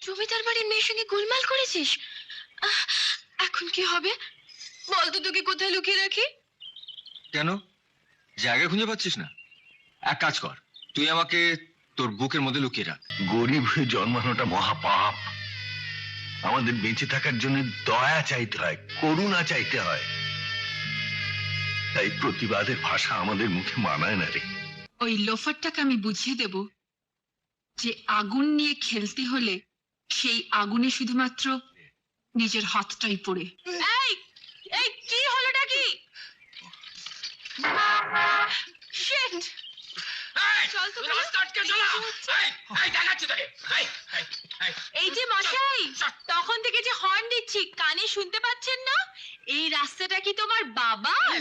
জমিদার বাড়ির মেয়ের সঙ্গে গোলমাল করেছিস? এখন কি হবে বলতো, তোকে কোথায় লুকিয়ে রাখি? কেন জায়গা খুঁজে পাচ্ছিস না? এক কাজ কর, তুই আমাকে তোর বুকের মধ্যে লুকিয়ে রাখ। গরিব হয়ে জন্মানোটা মহাপাপ। আমাদের বেঁচে থাকার জন্য দয়া চাইতে হয়, করুণা চাইতে হয়। তাই প্রতিবাদের ভাষা আমাদের মুখে মানায় না রে। ওই লোফারটাকে আমি বুঝিয়ে দেব যে আগুন নিয়ে খেলতে হলে সেই আগুনে শুধুমাত্র নিজের হাতটাই পড়ে। এই এই কি হলোটা কি? শিট! চল তো এই যে মশাই, তখন থেকে যে হর্ন দিচ্ছি কানে শুনতে পাচ্ছেন না? এই রাস্তাটা কি তোমার বাবার?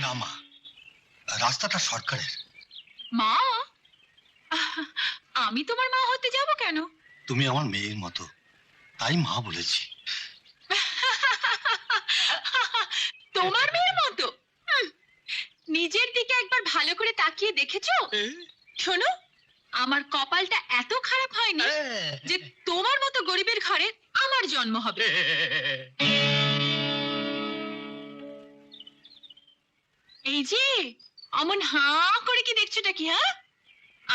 না মা, রাস্তাটা সরকারের। মা? আমি তোমার মা হতে যাব কেন? তুমি আমার মেয়ের মতো, তাই মা বলেছি। তোমার মেয়ের মতো? নিজের দিকে একবার ভালো করে তাকিয়ে দেখেছো? শোনো, আমার কপালটা এত খারাপ হয়নি যে তোমার মতো গরিবের ঘরে আমার জন্ম হবে। এই যে অমন হাঁ করে কি দেখছোটা কি? হ্যাঁ,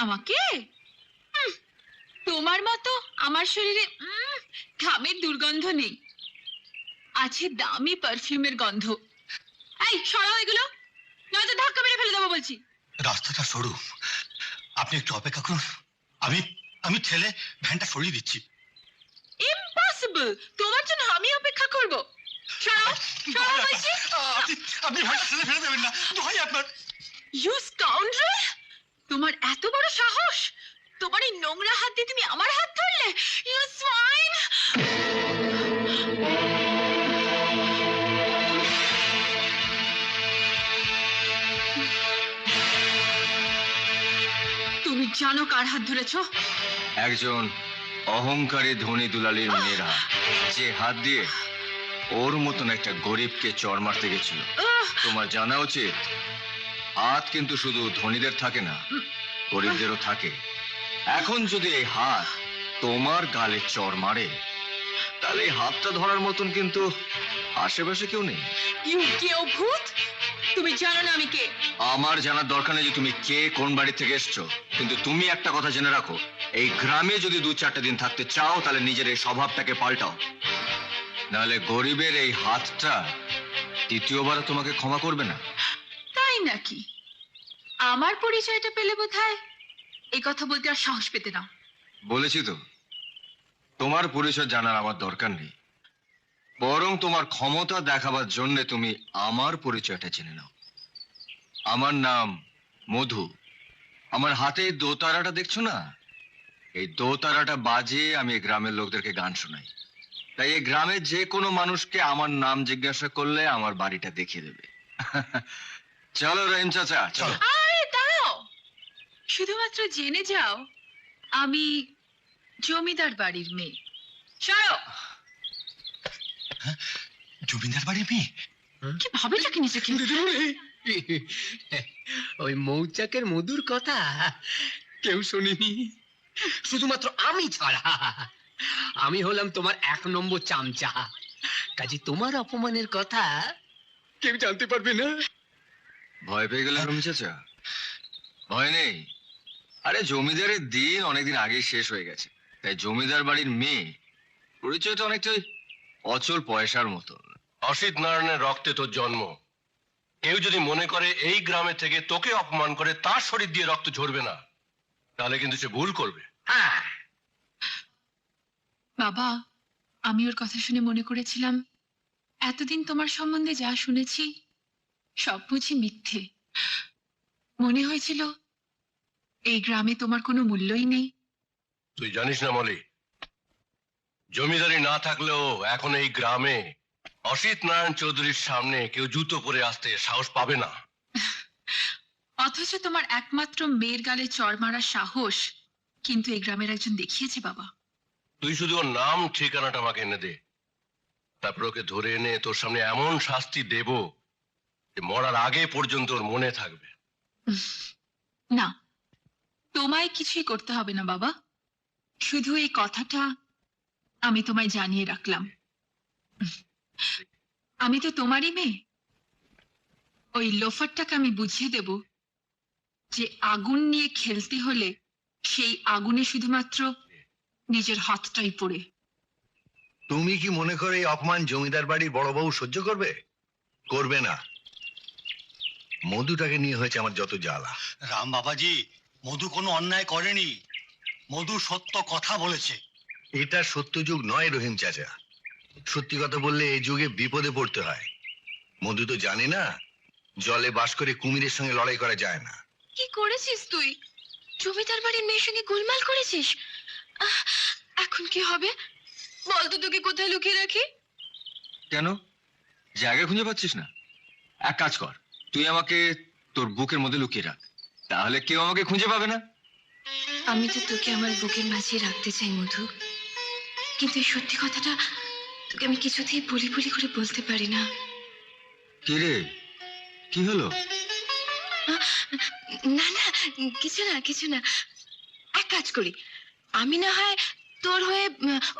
আমাকে? তোমার মতো আমার শরীরে ঘামের দুর্গন্ধ নেই, আছে দামি পারফিউমের গন্ধ। এই সরাও এগুলো, নয়তো ধাক্কা মেরে ফেলে দেবো বলছি। রাস্তাটা সরু, আপনি একটু অপেক্ষা করুন। আমি আমি ঠেলে ভ্যানটা সরিয়ে দিচ্ছি। ইম্পসিবল! তোমার জন্য আমি অপেক্ষা করব? সরাও, সরাও বলছি। আপনি ভ্যানটা ঠেলে ফেলে দেবেন না, দোহাই আপনার। You scoundrel! তোমার এত বড় সাহস! তোমার এই নোংরা হাত দিয়ে তুমি আমার হাত ধরলে? You swine! তুমি জানো কার হাত ধরেছো? একজন অহংকারী ধনী দুলালির মেয়েরা, যে হাত দিয়ে ওর মতন একটা গরিবকে চড় মারতে গেছিল। তোমার জানা উচিত, হাত কিন্তু শুধু ধনীদের থাকে না, গরিবদেরও থাকে। এখন যদি এই হাত তোমার গালে চড় মারে, তাহলে এই হাতটা ধরার মতন কিন্তু আশেপাশে কেউ নেই। ইউ কেউ ভূত! তুমি জানো না আমি কে? আমার জানার দরকার নেই যে তুমি কে, কোন বাড়ি থেকে এসছো, কিন্তু তুমি একটা কথা জেনে রাখো, এই গ্রামে যদি 2-4 দিন থাকতে চাও তাহলে নিজের এই স্বভাবটাকে পাল্টাও, নাহলে গরিবের এই হাতটা দ্বিতীয়বার তোমাকে ক্ষমা করবে না। তাই নাকি? আমার পরিচয়টা পেলে বোধহয় এই কথা বলতে আর সাহস পেতে না। বলেছি তো, তোমার পরিচয় জানার আমার দরকার নেই, বরং তোমার ক্ষমতা দেখাবার জন্য তুমি আমার পরিচয়টা জেনে নাও। আমার নাম মধু। আমার হাতে এই দোতারাটা দেখছো না? এই দোতারাটা বাজিয়ে আমি এই গ্রামের লোকদেরকে গান শোনাই। তাই এই গ্রামের যে কোনো মানুষকে আমার নাম জিজ্ঞাসা করলে আমার বাড়িটা দেখিয়ে দেবে। চলো রহিম চাচা, চলো। আরে দাঁড়াও, শুধুমাত্র জেনে যাও আমি জমিদার বাড়ির মেয়ে। সরো। জমিদার বাড়ির মেয়ে? কি ভাবে চাকি নিজেকে? ওই মৌচাকের মধুর কথা কেউ শোনেনি, শুধুমাত্র আমি ছাড়া। আমি হলাম তোমার 1 নম্বর চামচা, কাজে তোমার অপমানের কথা কেউ জানতে পারবে না। ভয় পেয়ে গেলে রহিম চাচা? ভয় নেই। আরে জমিদারের দিন অনেকদিন আগেই শেষ হয়ে গেছে, তাই জমিদার বাড়ির মেয়ে পরিচয়টা অনেকটাই অচল পয়সার মতন। অসিত নারায়ণের রক্তে তোর জন্ম। কেউ যদি মনে করে এই গ্রামে থেকে তোকে অপমান করে তার শরীর দিয়ে রক্ত ঝরবে না, তাহলে কিন্তু সে ভুল করবে। হ্যাঁ, বাবা, আমি ওর কথা শুনে মনে করেছিলাম এতদিন তোমার সম্বন্ধে যা শুনেছি সব বুঝি মিথ্যে। মনে হয়েছিল এই গ্রামে তোমার কোনো মূল্যই নেই। তুই জানিস না মলি, জমিদারি না থাকলেও এখন এই গ্রামে অসিত নারায়ণ চৌধুরীর সামনে কেউ জুতো পরে আসতে সাহস পাবে না। অথচ তোমার একমাত্র মেয়ের গালে চড় মারার সাহস কিন্তু এই গ্রামের একজন দেখিয়েছে বাবা। তুই শুধু ওর নাম ঠিকানাটা আমাকে এনে দে, তারপর ওকে ধরে এনে তোর সামনে এমন শাস্তি দেব যে মরার আগে পর্যন্ত ওর মনে থাকবে। না, তোমায় কিছুই করতে হবে না বাবা। শুধু এই কথাটা আমি তোমায় জানিয়ে রাখলাম। আমি তো তোমারই মেয়ে। ওই লোফারটাকে আমি বুঝিয়ে দেব যে আগুন নিয়ে খেলতে হলে সেই আগুনে শুধুমাত্র নিজের হাতটাই পড়ে। তুমি কি মনে করে এই অপমান জমিদার বাড়ির বড় বউ সহ্য করবে? করবে না। মধুটাকে নিয়ে হয়েছে আমার যত জ্বালা। রাম বাবাজি, মধু কোনো অন্যায় করেনি, মধু সত্য কথা বলেছে। এটা সত্য যুগ নয় রহিম চাচা। সত্যি কথা বললে এই যুগে বিপদে পড়তে হয়। মধু তো জানে না জলে বাস করে কুমিরের সঙ্গে লড়াই করা যায় না। কি করেছিস তুই? জমিদার বাড়ির মেয়ের সঙ্গে গোলমাল করেছিস? এখন কি হবে বলতো, তোকে কোথায় লুকিয়ে রাখি? কেন, জায়গা খুঁজে পাচ্ছিস না? এক কাজ কর, তুই আমাকে তোর বুকের মধ্যে লুকিয়ে রাখ, তাহলে কেউ আমাকে খুঁজে পাবে না। আমি তো তোকে আমার বুকের মাঝে রাখতে চাই মধু, কিন্তু এই সত্যি কথাটা তোকে আমি কিছুতেই বলি বলি করে বলতে পারি না। কি রে, কি হলো? না না, কিছু না কিছু না। এক কাজ করি, আমি না হয় তোর হয়ে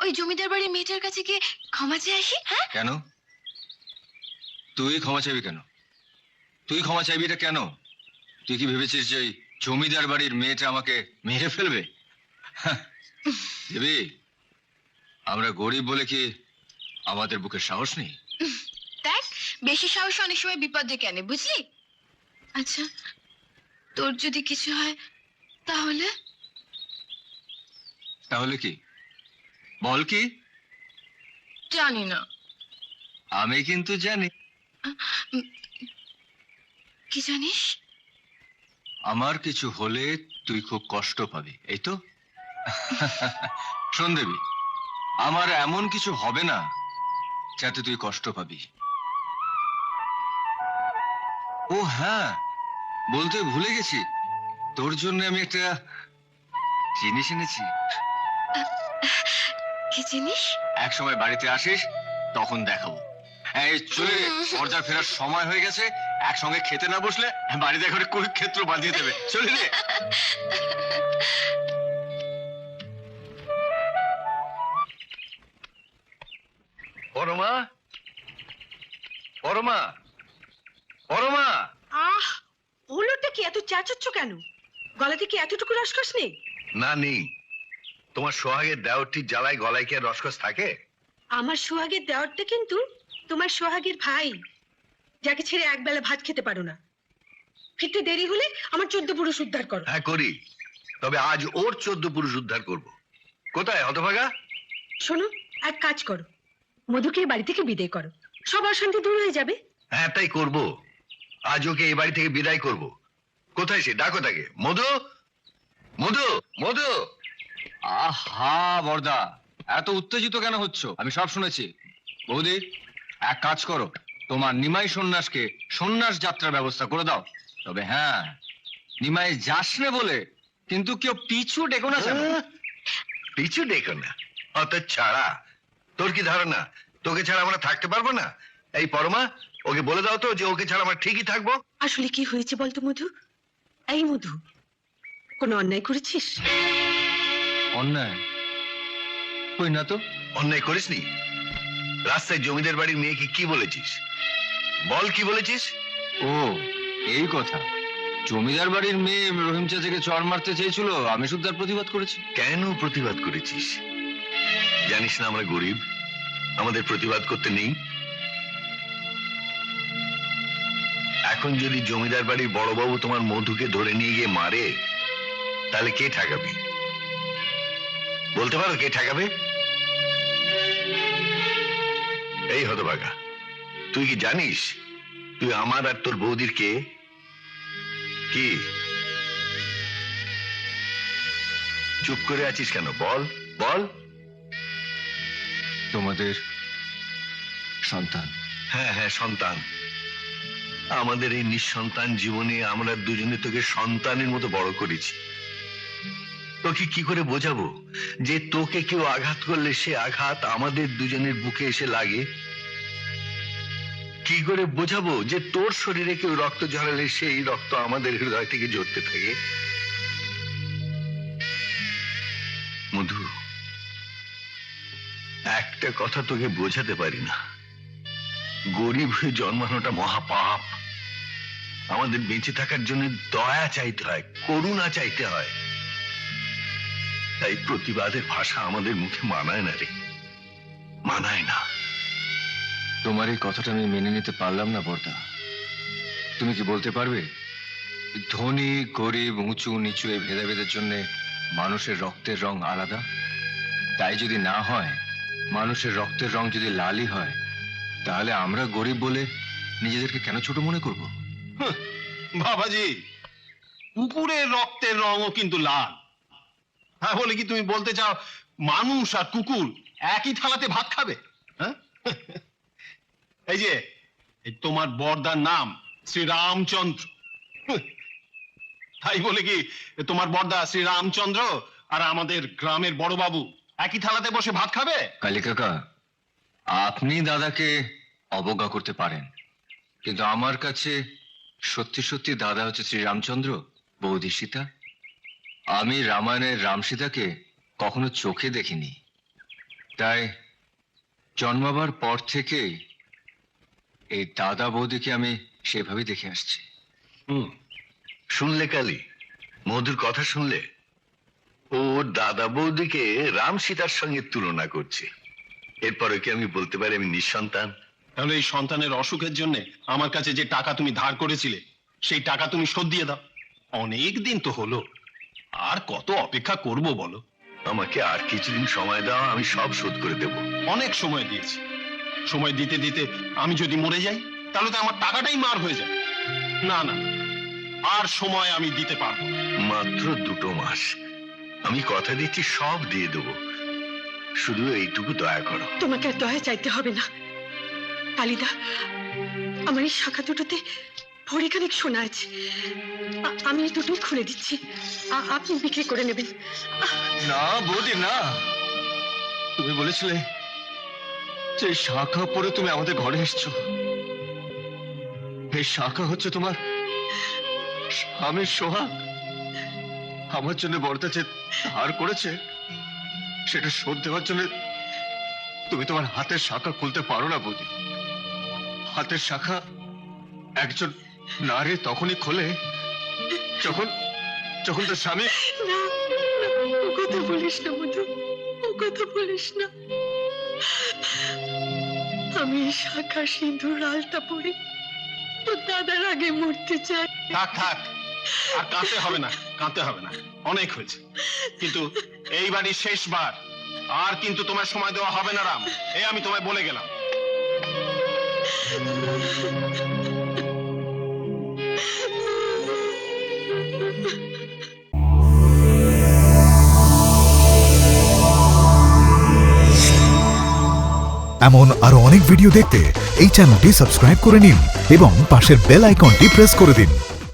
ওই জমিদার বাড়ির মেয়েটার কাছে গিয়ে ক্ষমা চেয়ে আসি। হ্যাঁ, কেন তুই ক্ষমা চাইবি? কেন তুই ক্ষমা চাইবি? এটা কেন? তুই কি ভেবেছিস যে ওই জমিদার বাড়ির মেয়েটা আমাকে মেরে ফেলবে? দেবী, আমরা গরিব বলে কি আমাদের বুকের সাহস নেই? দেখ, বেশি সাহস অনেক সময় বিপদ ডেকে আনে, বুঝলি? আচ্ছা, তোর যদি কিছু হয় তাহলে? তাহলে কি বল? কি? জানি না। আমি কিন্তু জানি। কি জানিস? আমার কিছু হলে তুই খুব কষ্ট পাবি, এই তো? শোন দেবী, আমার এমন কিছু হবে না যাতে তুই কষ্ট পাবি। ও হ্যাঁ, বলতে ভুলে গেছি, তোর জন্য আমি একটা জিনিস এনেছি। কি জিনিস? এক সময় বাড়িতে আসিস, তখন দেখাবো। এই চলে, সর্দার ফেরার সময় হয়ে গেছে। একসঙ্গে খেতে না বসলে বাড়িতে এখন কুরুক্ষেত্র বাঁধিয়ে দেবে। চলে রে। পরমা, পরমা, পরমা। আহ, হলোটা কি? এত চেঁচাচ্ছ কেন? গলাতে কি এতটুকু রসকস নেই? না নেই। তোমার সোহাগের দেওরটির জ্বালায় গলায় কি আর রসকস থাকে? আমার সোহাগের দেওরটা কিন্তু তোমার সোহাগের ভাই, যাকে ছেড়ে একবেলা ভাত খেতে পারো না। ফিরতে দেরি হলে আমার 14 পুরুষ উদ্ধার করো। হ্যাঁ করি, তবে আজ ওর 14 পুরুষ উদ্ধার করব। কোথায় হতভাগা? শোনো, এক কাজ করো, মধুকে এই বাড়ি থেকে বিদায় করো, সব অশান্তি দূর হয়ে যাবে। হ্যাঁ তাই করব। আজ ওকে এই বাড়ি থেকে বিদায় করব। কোথায় সে? ডাকো তাকে। মধু, মধু, মধু। আহা বর্দা, এত উত্তেজিত কেন হচ্ছ? আমি সব শুনেছি। বৌদি, এক কাজ করো, তোমার নিমাই সন্ন্যাসকে সন্ন্যাস যাত্রার ব্যবস্থা করে দাও। তবে হ্যাঁ, নিমাই যাসনে বলে কিন্তু কেউ পিছু ডেকো না যেন। পিছু ডেকো না? অত ছাড়া। তোর কি ধারণা তোকে ছাড়া আমরা থাকতে পারবো না? এই পরমা, ওকে বলে দাও তো যে ওকে ছাড়া আমরা ঠিকই থাকবো। আসলে কি হয়েছে বলতো মধু? এই মধু, কোনো অন্যায় করেছিস? অন্যায় কই না তো। অন্যায় করিসনি? রাস্তায় জমিদার বাড়ির মেয়েকে কি বলেছিস? বল কি বলেছিস? ও এই কথা, জমিদার বাড়ির মেয়ে রহিম চাচাকে চড় মারতে চেয়েছিল, আমি শুধু তার প্রতিবাদ করেছি। কেন প্রতিবাদ করেছিস? জানিস না আমরা গরিব, আমাদের প্রতিবাদ করতে নেই। এখন যদি জমিদার বাড়ির বড়বাবু তোমার মধুকে ধরে নিয়ে গিয়ে মারে, তাহলে কে ঠেকাবে? বলতে পারো কে ঠেকাবে? এই হতভাগা, তুই কি জানিস তুই আমার আর তোর বৌদির কে? কি চুপ করে আছিস কেন? বল বল। তোমাদের সন্তান। হ্যাঁ হ্যাঁ, সন্তান। আমাদের এই নিঃসন্তান জীবনে আমরা দুজনে তোকে সন্তানের মতো বড় করেছি। তোকে কি করে বোঝাবো যে তোকে কেউ আঘাত করলে সে আঘাত আমাদের দুজনের বুকে এসে লাগে? কি করে বোঝাবো যে তোর শরীরে কেউ রক্ত ঝরালে সেই রক্ত আমাদের হৃদয় থেকে ঝরতে থাকে? মধু, একটা কথা তোকে বোঝাতে পারি না, গরিব হয়ে জন্মানোটা মহাপাপ। আমাদের বেঁচে থাকার জন্য দয়া চাইতে হয়, করুণা চাইতে হয়। তাই প্রতিবাদের ভাষা আমাদের মুখে মানায় না রে, মানায় না। তোমার এই কথাটা আমি মেনে নিতে পারলাম না বর্দা। তুমি কি বলতে পারবে ধনী গরিব উঁচু নিচু এই ভেদাভেদের জন্য মানুষের রক্তের রং আলাদা? তাই যদি না হয়, মানুষের রক্তের রং যদি লালই হয়, তাহলে আমরা গরিব বলে নিজেদেরকে কেন ছোট মনে করব? বাবাজি, কুকুরের রক্তের রঙও কিন্তু লাল। হ্যাঁ, বলে কি তুমি বলতে চাও মানুষ আর কুকুর একই থালাতে ভাত খাবে? হ্যাঁ, এই যে তোমার বর্দার নাম শ্রীরামচন্দ্র, তাই বলে কি তোমার বর্দা শ্রীরামচন্দ্র আর আমাদের গ্রামের বড়বাবু একই থালাতে বসে ভাত খাবে? কালী কাকা, আপনি দাদাকে অবজ্ঞা করতে পারেন, কিন্তু আমার কাছে সত্যি সত্যি দাদা হচ্ছে শ্রীরামচন্দ্র, বৌদি সীতা। আমি রামায়ণের রাম সীতাকে কখনো চোখে দেখিনি, তাই জন্মাবার পর থেকে এই দাদা বৌদিকে আমি সেভাবে দেখে আসছি। শুনলে কালী, মধুর কথা শুনলে? ও দাদা বৌদিকে রাম সীতার সঙ্গে তুলনা করছে। এরপরে কি আমি বলতে পারি আমি নিঃসন্তান? তাহলে এই সন্তানের অসুখের জন্য আমার কাছে যে টাকা তুমি ধার করেছিলে, সেই টাকা তুমি শোধ দিয়ে দাও। অনেক দিন তো হলো, আর কত অপেক্ষা করব বলো? আমাকে আর কিছুদিন সময় দাও, আমি সব শোধ করে দেব। অনেক সময় দিয়েছি, সময় দিতে দিতে আমি যদি মরে যাই, তাহলে তো আমার টাকাটাই মার হয়ে যায়। না না, আর সময় আমি দিতে পারবো না। মাত্র 2 মাস, আমি কথা দিচ্ছি সব দিয়ে দেব। শুধু এইটুকু দয়া করো। তোমাকে আর দয়া চাইতে হবে না কালিদা। আমার এই শাখা দুটোতে ভরিখানেক সোনা আছে, আমি এই দুটো খুলে দিচ্ছি, আপনি বিক্রি করে নেবেন। না বৌদি না, তুমি বলেছিলে যে শাখা পরে তুমি আমাদের ঘরে এসছো। এই শাখা হচ্ছে তোমার স্বামীর সোহাগ। আমার জন্য বর্দা যে ধার করেছে, সেটা শোধ দেওয়ার জন্য তুমি তোমার হাতের শাখা খুলতে পারো না বৌদি। হাতের শাখা একজন নারী তখনই খোলে যখন যখন তার স্বামী। না, ও কথা বলিস না মধু, ও কথা বলিস না। আমি এই শাখা সিঁদুর আলতা পরে তোর দাদার আগে মরতে চাই। থাক থাক, আর কাঁদতে হবে না, কাঁদতে হবে না, অনেক হয়েছে। কিন্তু এই বাড়ির শেষবার, আর কিন্তু তোমার সময় দেওয়া হবে না রাম, এই আমি তোমায় বলে গেলাম। এমন আরো অনেক ভিডিও দেখতে এই চ্যানেলটি সাবস্ক্রাইব করে নিন এবং পাশের বেল আইকনটি প্রেস করে দিন।